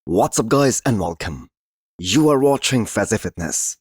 What's up guys and welcome. You are watching Fazi Fitness.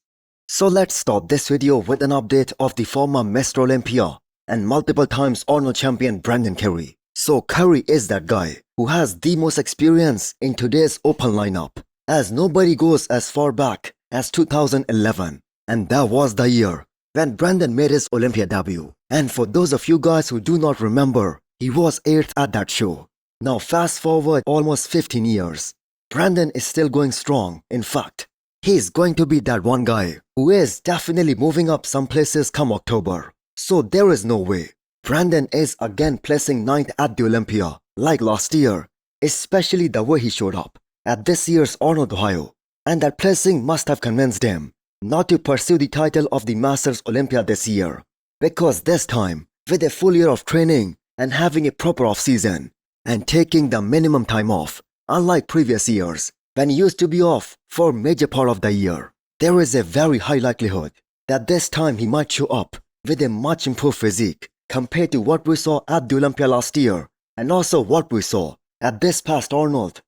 So let's start this video with an update of the former Mr. Olympia and multiple times Arnold champion Brandon Curry. So Curry is that guy who has the most experience in today's open lineup, as nobody goes as far back as 2011, and that was the year when Brandon made his Olympia debut. And for those of you guys who do not remember, he was 8th at that show. Now fast forward almost 15 years. Brandon is still going strong. In fact, he's going to be that one guy who is definitely moving up some places come October. So there is no way Brandon is again placing 9th at the Olympia like last year, especially the way he showed up at this year's Arnold, Ohio. And that placing must have convinced him not to pursue the title of the Masters Olympia this year, because this time, with a full year of training and having a proper off-season and taking the minimum time off, unlike previous years, when he used to be off for major part of the year, there is a very high likelihood that this time he might show up with a much improved physique compared to what we saw at the Olympia last year, and also what we saw at this past Arnold,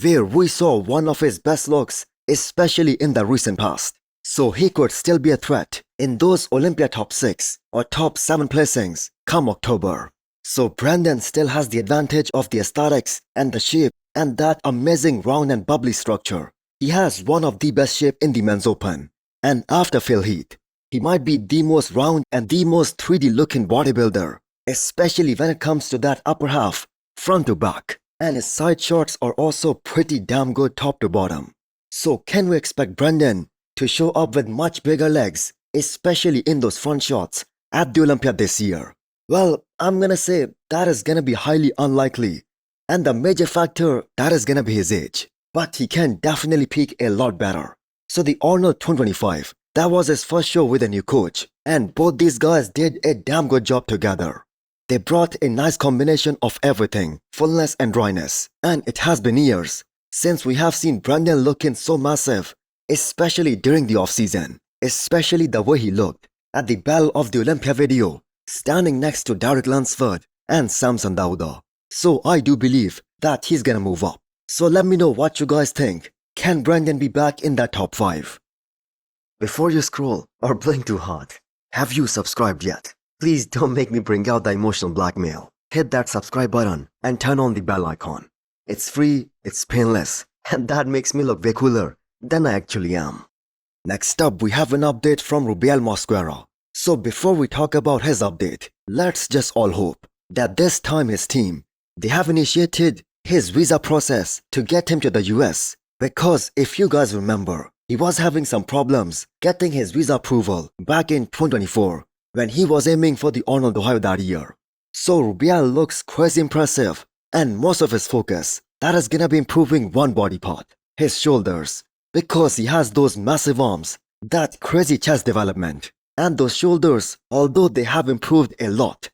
where we saw one of his best looks, especially in the recent past. So he could still be a threat in those Olympia top 6 or top 7 placings come October. So Brandon still has the advantage of the aesthetics and the shape and that amazing round and bubbly structure. He has one of the best shape in the men's open. And after Phil Heath, he might be the most round and the most 3D looking bodybuilder, especially when it comes to that upper half, front to back. And his side shots are also pretty damn good top to bottom. So can we expect Brandon to show up with much bigger legs, especially in those front shots at the Olympia this year? Well, I'm gonna say that is gonna be highly unlikely. And the major factor, that is gonna be his age. But he can definitely peak a lot better. So the Arnold 2025, that was his first show with a new coach. And both these guys did a damn good job together. They brought a nice combination of everything, fullness and dryness. And it has been years since we have seen Brandon looking so massive, especially during the off-season. Especially the way he looked at the Battle of the Olympia video, standing next to Derek Lansford and Samson Dauda. So I do believe that he's gonna move up. So let me know what you guys think. Can Brandon be back in that top 5? Before you scroll or blink too hard, have you subscribed yet? Please don't make me bring out the emotional blackmail. Hit that subscribe button and turn on the bell icon. It's free, it's painless, and that makes me look way cooler than I actually am. Next up, we have an update from Rubiel Mosqua. So before we talk about his update, let's just all hope that this time his team, they have initiated his visa process to get him to the US, because if you guys remember, he was having some problems getting his visa approval back in 2024 when he was aiming for the Arnold, Ohio that year. So Rubiel looks crazy impressive, and most of his focus, that is gonna be improving one body part, his shoulders, because he has those massive arms, that crazy chest development, and those shoulders, although they have improved a lot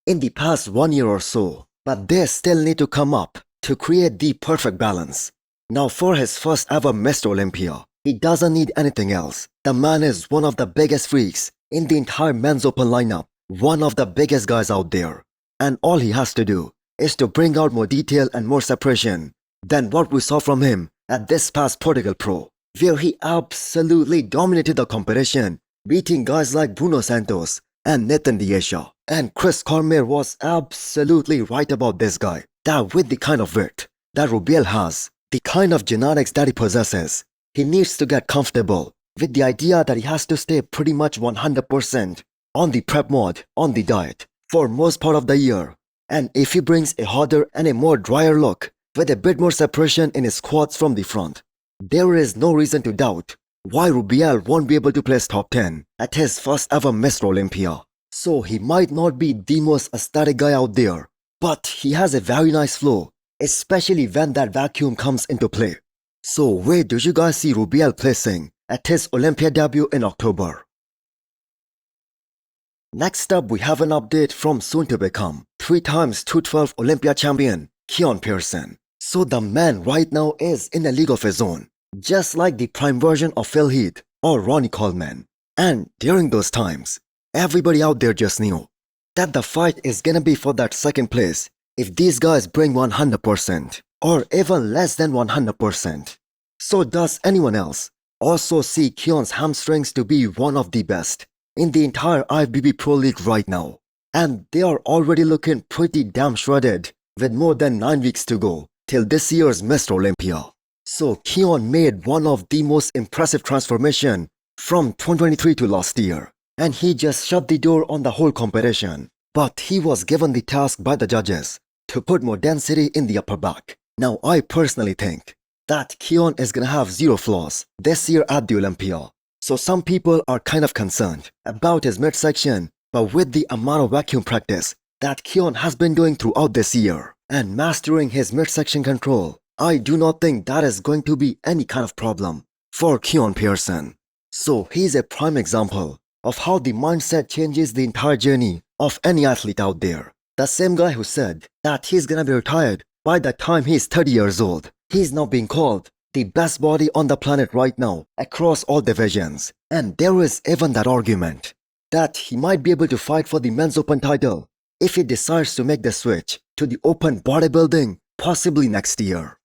in the past 1 year or so, but they still need to come up to create the perfect balance. Now for his first ever Mr. Olympia, he doesn't need anything else. The man is one of the biggest freaks in the entire men's open lineup, one of the biggest guys out there. And all he has to do is to bring out more detail and more separation than what we saw from him at this past Portugal Pro, where he absolutely dominated the competition, beating guys like Bruno Santos and Nathan Diasha. And Chris Cormier was absolutely right about this guy, that with the kind of weight that Rubiel has, the kind of genetics that he possesses, he needs to get comfortable with the idea that he has to stay pretty much 100% on the prep mode, on the diet, for most part of the year. And if he brings a harder and a more drier look, with a bit more separation in his quads from the front, there is no reason to doubt why Rubiel won't be able to place top 10 at his first ever Mr. Olympia. So he might not be the most aesthetic guy out there, but he has a very nice flow, especially when that vacuum comes into play. So where do you guys see Rubiel placing at his Olympia debut in October? Next up, we have an update from soon to become 3 times 212 Olympia champion Keone Pearson. So the man right now is in a league of his own, just like the prime version of Phil Heath or Ronnie Coleman. And during those times, everybody out there just knew that the fight is gonna be for that second place if these guys bring 100%. or even less than 100%. So does anyone else also see Keone's hamstrings to be one of the best in the entire IFBB Pro League right now? And they are already looking pretty damn shredded with more than 9 weeks to go till this year's Mr. Olympia. So Keone made one of the most impressive transformation from 2023 to last year, and he just shut the door on the whole competition. But he was given the task by the judges to put more density in the upper back. Now I personally think that Keone is gonna have zero flaws this year at the Olympia. So some people are kind of concerned about his midsection, but with the amount of vacuum practice that Keone has been doing throughout this year and mastering his midsection control, I do not think that is going to be any kind of problem for Keone Pearson. So he's a prime example of how the mindset changes the entire journey of any athlete out there. The same guy who said that he's gonna be retired by the time he's 30 years old, he's now being called the best body on the planet right now across all divisions. And there is even that argument that he might be able to fight for the men's open title if he decides to make the switch to the open bodybuilding possibly next year.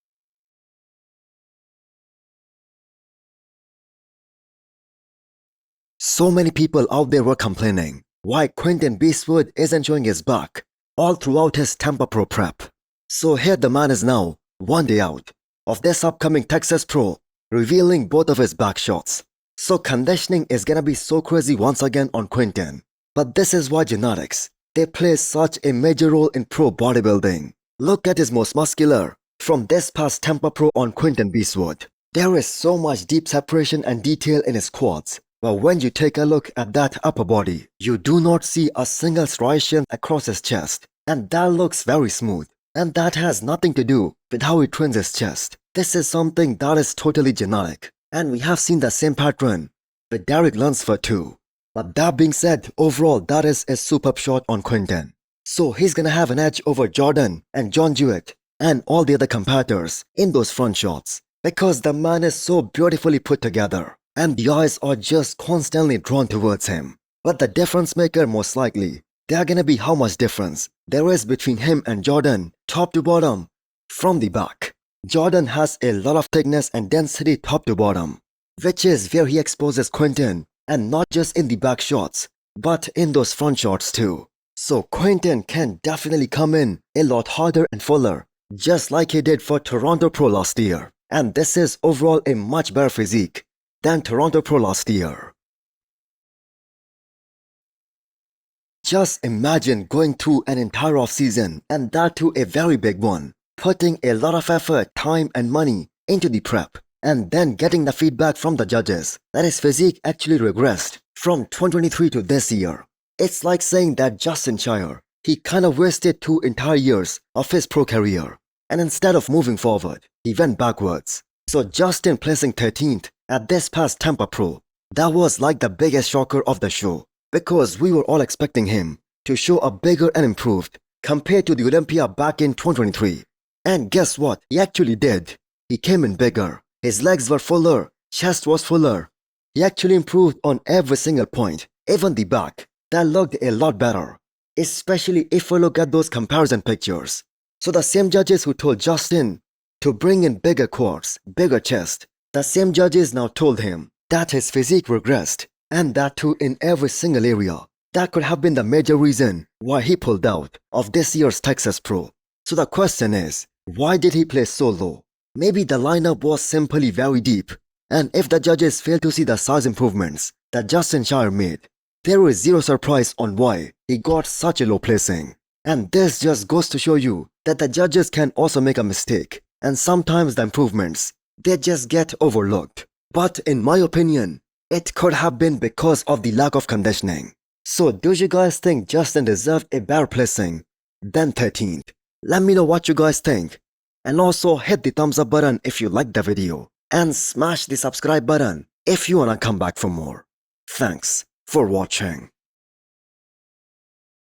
So many people out there were complaining why Quinton Beastwood isn't showing his back all throughout his Tampa Pro prep. So here the man is now, one day out of this upcoming Texas Pro, revealing both of his back shots. So conditioning is gonna be so crazy once again on Quinton. But this is why genetics, they play such a major role in pro bodybuilding. Look at his most muscular from this past Tampa Pro on Quinton Beastwood. There is so much deep separation and detail in his quads. But when you take a look at that upper body, you do not see a single striation across his chest. And that looks very smooth. And that has nothing to do with how he trains his chest. This is something that is totally genetic. And we have seen the same pattern with Derek Lunsford too. But that being said, overall that is a superb shot on Quinton. So he's gonna have an edge over Jordan and John Jewett and all the other competitors in those front shots. Because the man is so beautifully put together. And the eyes are just constantly drawn towards him. But the difference maker most likely, they are gonna be how much difference there is between him and Jordan, top to bottom, from the back. Jordan has a lot of thickness and density top to bottom, which is where he exposes Quinton, and not just in the back shots, but in those front shots too. So Quinton can definitely come in a lot harder and fuller, just like he did for Toronto Pro last year. And this is overall a much better physique than Toronto Pro last year. Just imagine going through an entire off-season, and that too a very big one, putting a lot of effort, time and money into the prep, and then getting the feedback from the judges that his physique actually regressed from 2023 to this year. It's like saying that Justin Shire, he kind of wasted 2 entire years of his pro career, and instead of moving forward, he went backwards. So Justin placing 13th at this past Tampa Pro, that was like the biggest shocker of the show, because we were all expecting him to show a bigger and improved compared to the Olympia back in 2023. And guess what? He actually did. He came in bigger. His legs were fuller, chest was fuller. He actually improved on every single point, even the back. That looked a lot better, especially if we look at those comparison pictures. So the same judges who told Justin to bring in bigger quads, bigger chest, the same judges now told him that his physique regressed, and that too in every single area. That could have been the major reason why he pulled out of this year's Texas Pro. So the question is, why did he place so low? Maybe the lineup was simply very deep, and if the judges failed to see the size improvements that Justin Shire made, there is zero surprise on why he got such a low placing. And this just goes to show you that the judges can also make a mistake, and sometimes the improvements, they just get overlooked. But in my opinion, it could have been because of the lack of conditioning. So do you guys think Justin deserved a better placing than 13th? Let me know what you guys think. And also hit the thumbs up button if you liked the video. And smash the subscribe button if you wanna come back for more. Thanks for watching.